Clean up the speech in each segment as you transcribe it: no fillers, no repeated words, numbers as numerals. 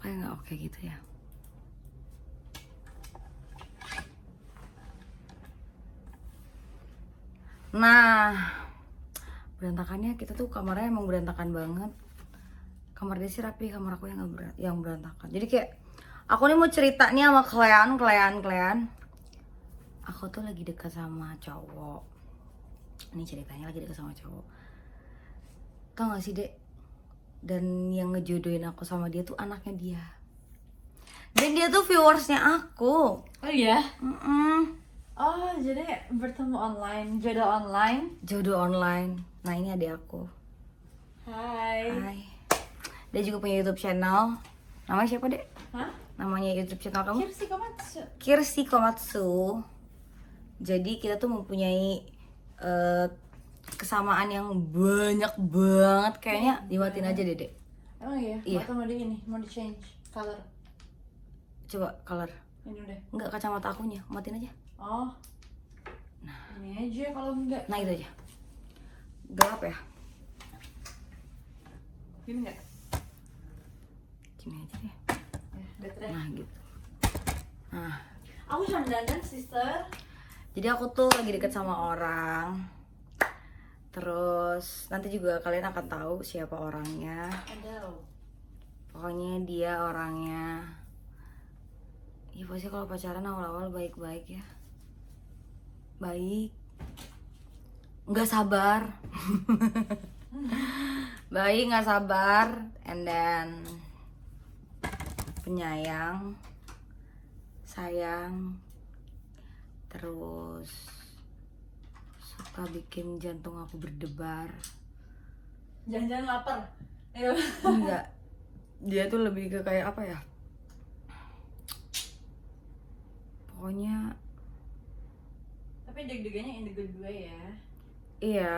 kayak nggak oke gitu ya. Nah, berantakannya kita tuh kamarnya emang berantakan banget. Kamar dia sih rapi, kamar aku yang berantakan. Jadi kayak aku nih mau cerita nih sama kalian. Aku tuh lagi dekat sama cowok. Ini ceritanya lagi dekat sama cowok. Tau gak sih, Dek? Dan yang ngejodohin aku sama dia tuh anaknya dia. Dan dia tuh viewersnya aku. Oh iya? Oh, jadi bertemu online, jodoh online. jodoh online. Nah, ini adik aku. Hai. Hai. Dia juga punya YouTube channel. Namanya siapa, Dek? Hah? Namanya YouTube channel kamu? Kirsi Komatsu. Kirsi Komatsu. Jadi kita tuh mempunyai kesamaan yang banyak banget. Kayaknya dimatiin aja, Dek. Emang iya? Iya. Atau mau di ini, mau di change color? Coba color. Ini udah. Enggak, kacamata akunya. Matiin aja. Oh. Nah, ini aja kalau enggak. Nah, itu aja. Gelap ya? Gini enggak? Gini aja deh. Ya, better. Nah, gitu. Nah, Aku cuma dandan, sister. jadi aku tuh lagi deket sama orang. Terus nanti juga kalian akan tahu siapa orangnya. Ada. Pokoknya dia orangnya. Ya pasti kalau pacaran awal-awal baik-baik ya. Baik. Nggak sabar. Baik, nggak sabar. And then penyayang. Sayang. Terus suka bikin jantung aku berdebar. Jangan-jangan lapar. Ayo. Enggak. Dia tuh lebih ke kayak apa ya? Pokoknya Tapi deg-degannya in the good way ya. iya.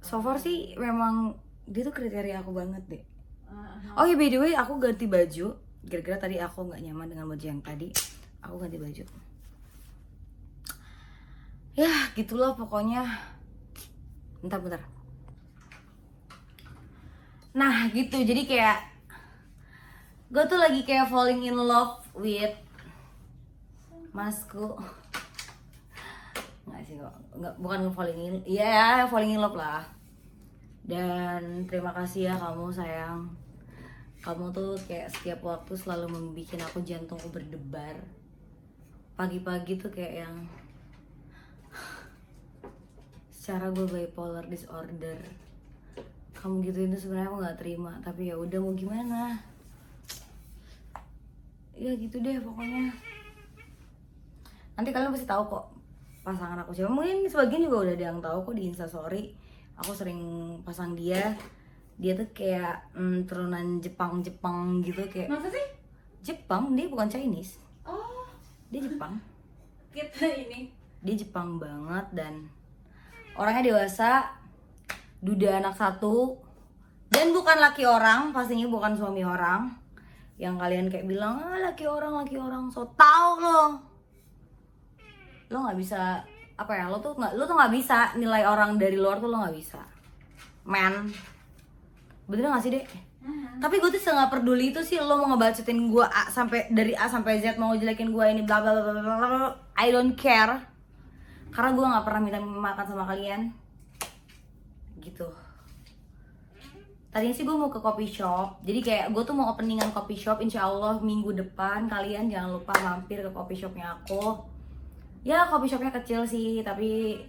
So far sih memang dia tuh kriteria aku banget deh. Oh ya, by the way, aku ganti baju. Gara-gara tadi aku nggak nyaman dengan baju yang tadi. Aku ganti baju. Ya, gitulah pokoknya. Bentar. Nah, gitu. Jadi kayak gue tuh lagi kayak falling in love with masku. Nggak sih, nggak, bukan falling in, ya falling in love lah. Dan terima kasih ya kamu sayang. Kamu tuh kayak setiap waktu selalu membuat aku jantungku berdebar. Pagi-pagi tuh kayak yang secara gue bipolar disorder. Kamu gituin tuh sebenarnya aku nggak terima, tapi ya udah mau gimana. Ya gitu deh pokoknya. Nanti kalian pasti tahu kok pasangan aku siapa. Mungkin sebagian juga udah ada yang tahu kok di Instastory. Aku sering pasang dia. Dia tuh kayak turunan Jepang gitu kayak. Masa sih? Jepang, dia bukan Chinese. Oh, Dia Jepang. kita ini. Dia Jepang banget dan orangnya dewasa, duda anak satu, dan bukan laki orang, pastinya bukan suami orang. Yang kalian kayak bilang, laki orang, so tau lo nggak bisa apa ya, lo tuh nggak bisa nilai orang dari luar tuh, lo nggak bisa, man. Bener nggak sih, Dek? Tapi gue tuh nggak peduli itu sih, lo mau ngebacotin gue dari A sampai Z, mau ngejelekin gue ini bla bla bla bla bla, I don't care, karena gue nggak pernah minta makan sama kalian, gitu. Tadinya sih gue mau ke coffee shop, jadi kayak gue tuh mau openingan coffee shop, insya Allah minggu depan. Kalian jangan lupa mampir ke coffee shopnya aku. Ya coffee shopnya kecil sih, tapi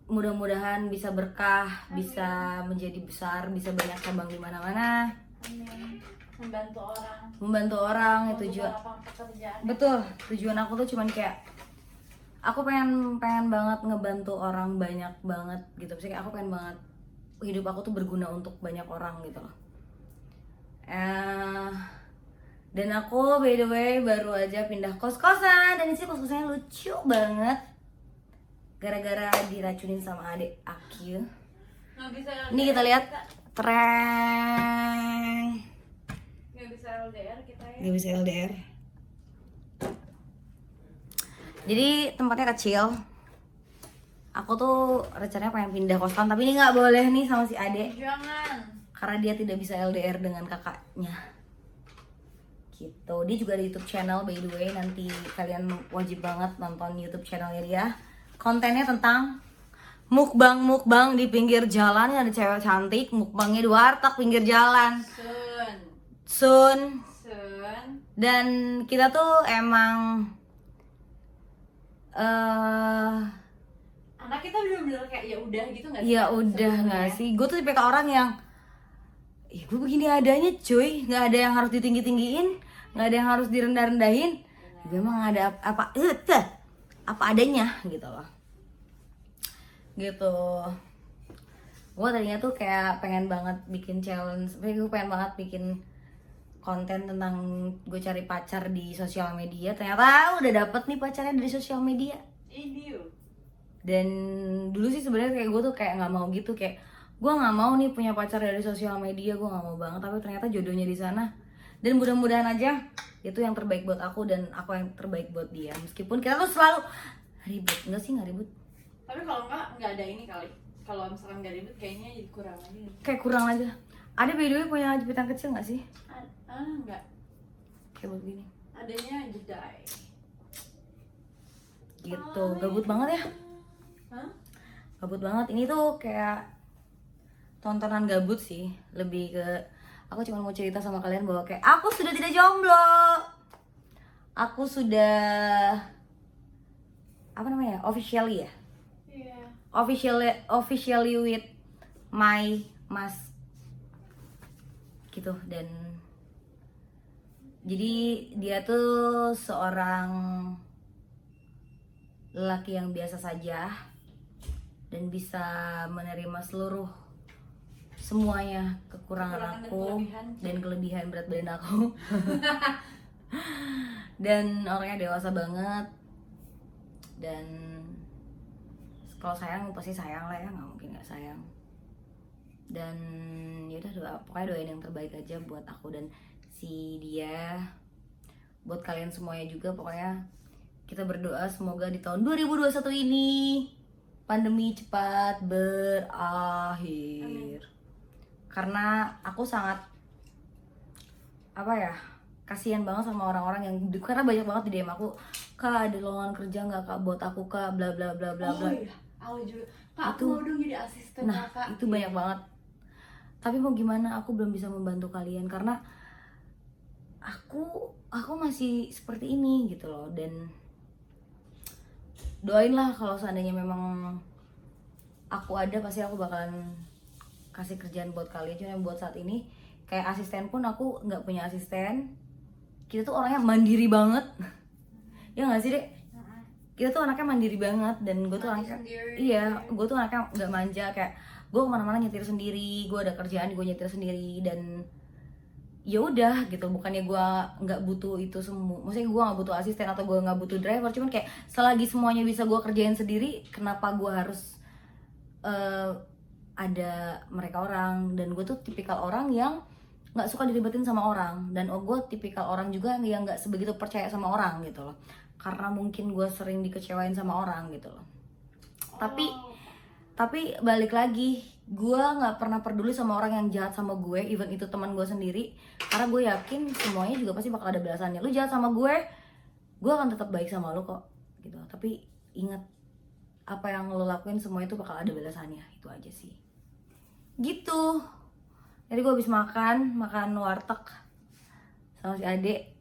mudah-mudahan bisa berkah, bisa menjadi besar, bisa banyak cabang di mana-mana. Amin. Membantu orang. Membantu orang itu tujuan. Pekerjaan. Betul, tujuan aku tuh cuman kayak aku pengen banget ngebantu orang banyak banget gitu. Maksudnya kayak aku pengen banget hidup aku tuh berguna untuk banyak orang gitu loh. Dan aku by the way baru aja pindah kos-kosan, dan isi kos-kosannya lucu banget. Gara-gara diracunin sama adik aku. Nggak bisa LDR. Ini kita lihat tren. Nggak bisa LDR kita ya. Gak bisa LDR. Jadi tempatnya kecil. Aku tuh rencananya pengen pindah kosan, tapi ini nggak boleh nih sama si Ade, Jangan. karena dia tidak bisa LDR dengan kakaknya. gitu. Dia juga ada YouTube channel by the way, nanti kalian wajib banget nonton YouTube channelnya dia. Kontennya tentang mukbang di pinggir jalan, ada cewek cantik mukbangnya di warteg pinggir jalan. Sun. Dan kita tuh emang anak kita bener-bener kayak ya udah gitu nggak sih? ya udah nggak sih, gue tuh tipe orang yang gue begini adanya cuy, nggak ada yang harus ditinggi-tinggiin, nggak ada yang harus direndah-rendahin. Gue emang ada apa adanya gitu loh. Gitu. Gue tadinya tuh kayak pengen banget bikin challenge, gue pengen banget bikin konten tentang gue cari pacar di sosial media. Ternyata udah dapet nih pacarnya dari sosial media. Dan dulu sih sebenarnya kayak gue tuh kayak nggak mau gitu, kayak gue nggak mau nih punya pacar dari sosial media, gue nggak mau banget. Tapi ternyata jodohnya di sana, dan mudah-mudahan aja itu yang terbaik buat aku dan aku yang terbaik buat dia. Meskipun kita tuh selalu ribut, enggak sih, nggak ribut. Tapi kalau nggak ada ini kali. Kalau misalkan nggak ribut kayaknya jadi kurang aja. Kayak kurang aja. Ada by the way punya jepitan kecil nggak sih? Nggak. Kayak begini. Adanya jedai. Gitu, gabut banget ya. Gabut banget. Ini tuh kayak tontonan gabut sih, lebih ke aku cuma mau cerita sama kalian bahwa kayak aku sudah tidak jomblo, aku sudah apa namanya, officially ya, officially with my mas gitu. Dan jadi dia tuh seorang lelaki yang biasa saja dan bisa menerima semuanya kekurangan aku dan kelebihan berat badan aku. Dan orangnya dewasa banget, dan kalau sayang pasti sayang lah ya, nggak mungkin nggak sayang. Dan yaudah, pokoknya doain yang terbaik aja buat aku dan si dia, buat kalian semuanya juga. Pokoknya kita berdoa semoga di tahun 2021 ini pandemi cepat berakhir. Karena aku sangat kasihan banget sama orang-orang yang, karena banyak banget di DM aku, Kak ada lowongan kerja nggak Kak buat aku Kak, bla bla bla bla bla. Iya, aku juga. Kak, aku mau dong jadi asisten Kakak. Itu banyak banget. Tapi mau gimana, aku belum bisa membantu kalian karena aku masih seperti ini gitu loh. Dan doainlah kalau seandainya memang aku ada, pasti aku bakalan kasih kerjaan buat kalian. Cuma buat saat ini kayak asisten pun aku nggak punya asisten. Kita tuh orangnya mandiri banget. Ya nggak sih Dek? Kita tuh anaknya mandiri banget, dan gue tuh anaknya gue tuh anaknya nggak manja, kayak gue kemana-mana nyetir sendiri, gue ada kerjaan gue nyetir sendiri. Dan ya udah gitu, bukannya gue nggak butuh itu semua, maksudnya gue nggak butuh asisten atau gue nggak butuh driver, cuman kayak selagi semuanya bisa gue kerjain sendiri, kenapa gue harus ada mereka orang. Dan gue tuh tipikal orang yang nggak suka diribetin sama orang, dan gue tipikal orang juga yang nggak sebegitu percaya sama orang gitu loh, karena mungkin gue sering dikecewain sama orang gitu loh. Tapi balik lagi, gue nggak pernah peduli sama orang yang jahat sama gue, even itu teman gue sendiri, karena gue yakin semuanya juga pasti bakal ada balasannya. Lu jahat sama gue akan tetap baik sama lu kok gitu. Tapi ingat, apa yang lo lakuin semua itu bakal ada balasannya, itu aja sih gitu. Jadi gue habis makan warteg sama si Ade.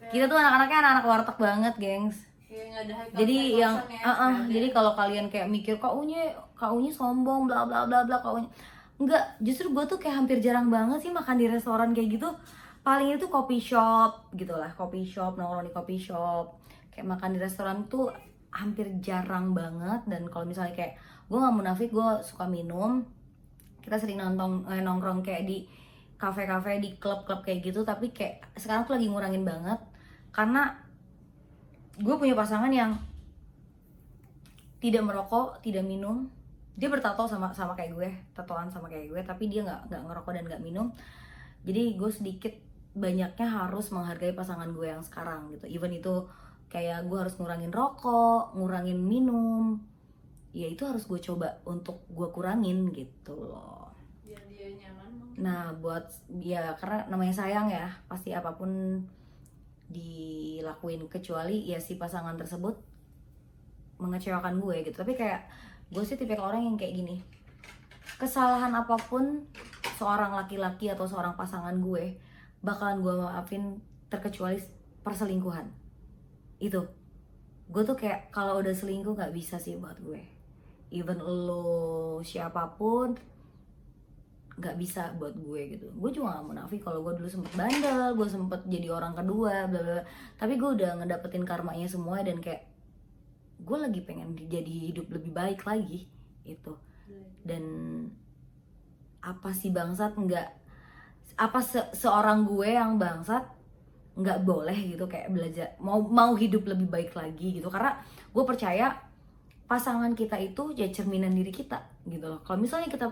Kita tuh anak-anaknya anak warteg banget, gengs. Jadi yang jadi kalau kalian kayak mikir Kak Unye sombong bla bla bla bla, Kak Unye enggak, justru gue tuh kayak hampir jarang banget sih makan di restoran kayak gitu. Paling itu coffee shop gitu lah, nongkrong di coffee shop. Kayak makan di restoran tuh hampir jarang banget. Dan kalau misalnya kayak, gue nggak munafik, gue suka minum. Kita sering nongkrong kayak di kafe-kafe, di klub-klub kayak gitu. Tapi kayak sekarang tuh lagi ngurangin banget, karena gue punya pasangan yang tidak merokok, tidak minum. Dia bertato sama kayak gue, tatoan sama kayak gue, tapi dia nggak ngerokok dan nggak minum. Jadi gue sedikit banyaknya harus menghargai pasangan gue yang sekarang gitu. Even itu kayak gue harus ngurangin rokok, ngurangin minum, ya itu harus gue coba untuk gue kurangin gitu loh. Biar dia nyaman Nah buat ya karena namanya sayang ya, pasti apapun dilakuin kecuali ya si pasangan tersebut mengecewakan gue gitu. Tapi kayak gue sih tipikal orang yang kayak gini, kesalahan apapun seorang laki-laki atau seorang pasangan gue bakalan gue maafin, terkecuali perselingkuhan. Itu gue tuh kayak kalau udah selingkuh nggak bisa sih buat gue, even lo siapapun nggak bisa buat gue gitu. Gue juga gak munafik kalau gue dulu sempet bandel, gue sempet jadi orang kedua bla bla, tapi gue udah ngedapetin karmanya semua dan kayak gue lagi pengen jadi hidup lebih baik lagi itu. Dan apa sih bangsat nggak, apa seorang gue yang bangsat nggak boleh gitu kayak belajar mau hidup lebih baik lagi gitu. Karena gue percaya pasangan kita itu ya cerminan diri kita gitu loh. Kalau misalnya kita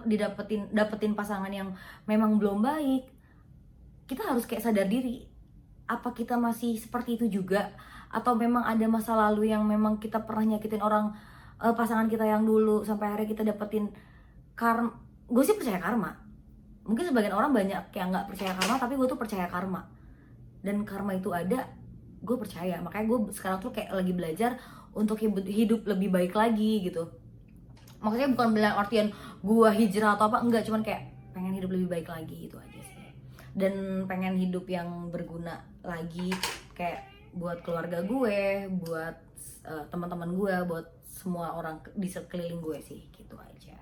dapetin pasangan yang memang belum baik, kita harus kayak sadar diri, apa kita masih seperti itu juga, atau memang ada masa lalu yang memang kita pernah nyakitin orang, pasangan kita yang dulu sampai akhirnya kita dapetin karma. Gue sih percaya karma. Mungkin sebagian orang banyak yang nggak percaya karma, tapi gue tuh percaya karma. Dan karma itu ada, gue percaya. Makanya gue sekarang tuh kayak lagi belajar untuk hidup lebih baik lagi gitu. Maksudnya bukan bilang artian gue hijrah atau apa, enggak, cuman kayak pengen hidup lebih baik lagi itu aja sih. Dan pengen hidup yang berguna lagi, kayak buat keluarga gue, buat teman-teman gue, buat semua orang di sekeliling gue sih, gitu aja.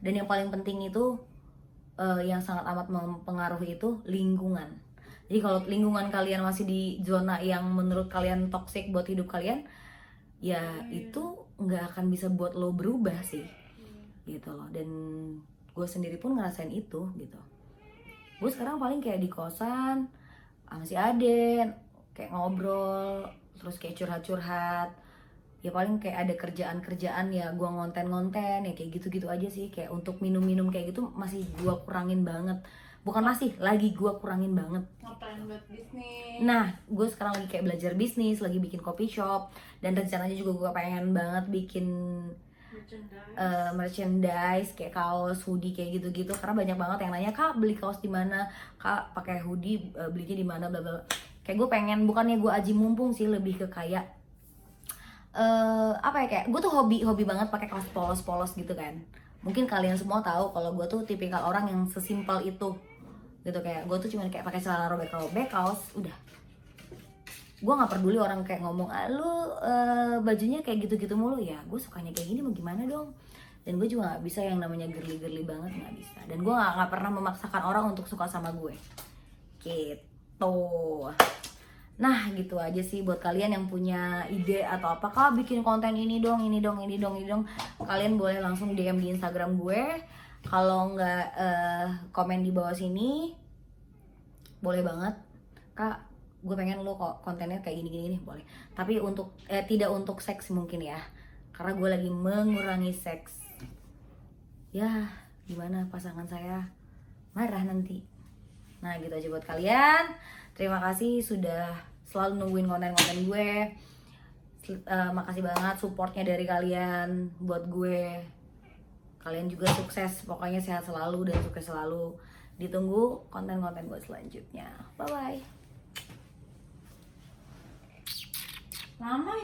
Dan yang paling penting itu yang sangat amat mempengaruhi itu lingkungan. Jadi kalau lingkungan kalian masih di zona yang menurut kalian toxic buat hidup kalian, ya itu nggak akan bisa buat lo berubah sih, gitu loh. Dan gue sendiri pun ngerasain itu gitu. Gue sekarang paling kayak di kosan sama si Aden, kayak ngobrol, terus kayak curhat-curhat. Ya paling kayak ada kerjaan-kerjaan ya gue ngonten-ngonten ya kayak gitu-gitu aja sih. Kayak untuk minum-minum kayak gitu masih gue kurangin banget. Bukan masih, lagi gue kurangin banget. Ngapain buat bisnis? Nah, gue sekarang lagi kayak belajar bisnis, lagi bikin coffee shop. Dan rencananya juga gue pengen banget bikin merchandise kayak kaos, hoodie kayak gitu-gitu. Karena banyak banget yang nanya, "Kak, beli kaos di mana? Kak, pakai hoodie belinya di mana?" bla bla. Kayak gue pengen, bukannya gue aji mumpung sih, lebih ke kayak apa ya, kayak gue tuh hobi banget pakai kaos polos-polos gitu kan. Mungkin kalian semua tahu kalau gue tuh tipikal orang yang sesimpel itu gitu. Kayak gue tuh cuman kayak pakai celana robek kaos udah. Gue nggak peduli orang kayak ngomong, lu bajunya kayak gitu-gitu mulu. Ya gue sukanya kayak gini, mau gimana dong. Dan gue juga nggak bisa yang namanya girly banget, nggak bisa. Dan gue nggak pernah memaksakan orang untuk suka sama gue gitu. Nah gitu aja sih buat kalian yang punya ide atau apa, "Kak, bikin konten ini dong, ini dong." Kalian boleh langsung DM di Instagram gue. Kalau nggak komen di bawah sini, boleh banget, "Kak, gue pengen lo kok kontennya kayak gini boleh." Tapi untuk tidak untuk seks mungkin ya, karena gue lagi mengurangi seks. Ya gimana pasangan saya marah nanti. Nah gitu aja buat kalian. Terima kasih sudah selalu nungguin konten-konten gue. Makasih banget supportnya dari kalian buat gue. Kalian juga sukses, pokoknya sehat selalu dan sukses selalu. Ditunggu konten-konten gue selanjutnya. Bye bye. Lama ya.